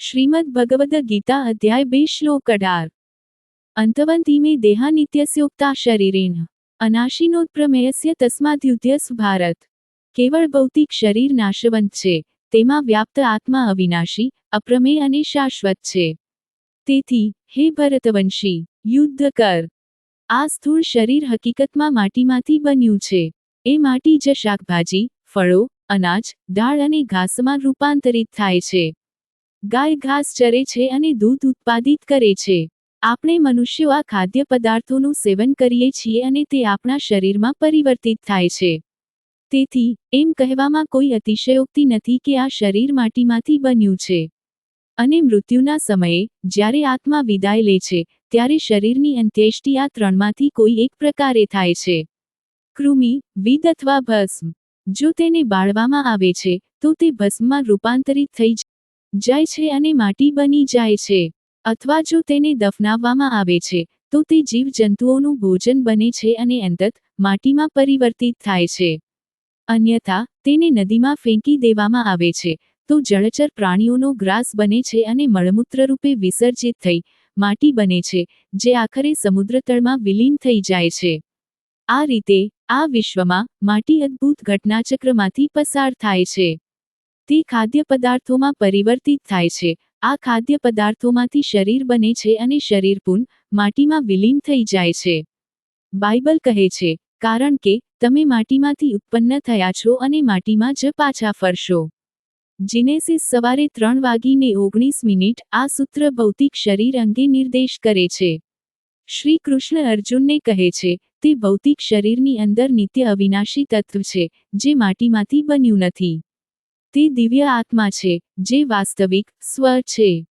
શ્રીમદ્ ભગવદ ગીતા અધ્યાય 2 શ્લોક 18 અંતવંતી દેહા નિત્યસ્યોક્તા શરીરેણ અનાશિનોત્પ્રમેયસ્ય તસ્માદ્યુધ્યસ ભારત। કેવળ ભૌતિક શરીર નાશવંત છે, તેમાં વ્યાપ્ત આત્મા અવિનાશી, અપ્રમેય અને શાશ્વત છે। તેથી હે ભરતવંશી, યુદ્ધ કર। આ સ્થૂળ શરીર હકીકતમાં માટીમાંથી બન્યું છે। એ માટી જ શાકભાજી, ફળો, અનાજ, દાળ અને ઘાસમાં રૂપાંતરિત થાય છે। ગાય ઘાસ ચરે છે અને દૂધ ઉત્પાદિત કરે છે। આપણે મનુષ્યો આ ખાદ્ય પદાર્થોનું સેવન કરીએ છીએ અને તે આપણા શરીરમાં પરિવર્તિત થાય છે। તેથી એમ કહેવામાં કોઈ અતિશયોક્તિ નથી કે આ શરીર માટીમાંથી બન્યું છે। અને મૃત્યુના સમયે જ્યારે આત્મા વિદાય લે છે, ત્યારે શરીરની અંત્યેષ્ટિ આ ત્રણમાંથી કોઈ એક પ્રકારે થાય છે। કૃમિ, વિદ અથવા ભસ્મ। જો તેને બાળવામાં આવે છે, તો તે ભસ્મમાં રૂપાંતરિત થઈ જાય છે અને માટી બની જાય છે। અથવા જો તેને દફનાવવામાં આવે છે, તો તે જીવજંતુઓનું ભોજન બને છે અને અંતત માટીમાં પરિવર્તિત થાય છે। અન્યથા તેને નદીમાં ફેંકી દેવામાં આવે છે, તો જળચર પ્રાણીઓનો ગ્રાસ બને છે અને મળમૂત્ર રૂપે વિસર્જિત થઈ માટી બને છે, જે આખરે સમુદ્રતળમાં વિલીન થઈ જાય છે। આ રીતે આ વિશ્વમાં માટી અદ્ભુત ઘટનાચક્રમાંથી પસાર થાય છે। તે ખાદ્ય પદાર્થોમાં પરિવર્તિત થાય છે। આ ખાદ્ય પદાર્થોમાંથી શરીર બને છે અને શરીર પુન માટીમાં વિલીન થઈ જાય છે। બાઇબલ કહે છે, કારણ કે તમે માટીમાંથી ઉત્પન્ન થયા છો અને માટીમાં જ પાછા ફરશો। જીનેસિસ સવારે 3:19 આ સૂત્ર ભૌતિક શરીર અંગે નિર્દેશ કરે છે। શ્રી કૃષ્ણ અર્જુનને કહે છે, તે ભૌતિક શરીરની અંદર નિત્ય અવિનાશી તત્વ છે, જે માટીમાંથી બન્યું નથી। તે દિવ્ય આત્મા છે, જે વાસ્તવિક સ્વ છે।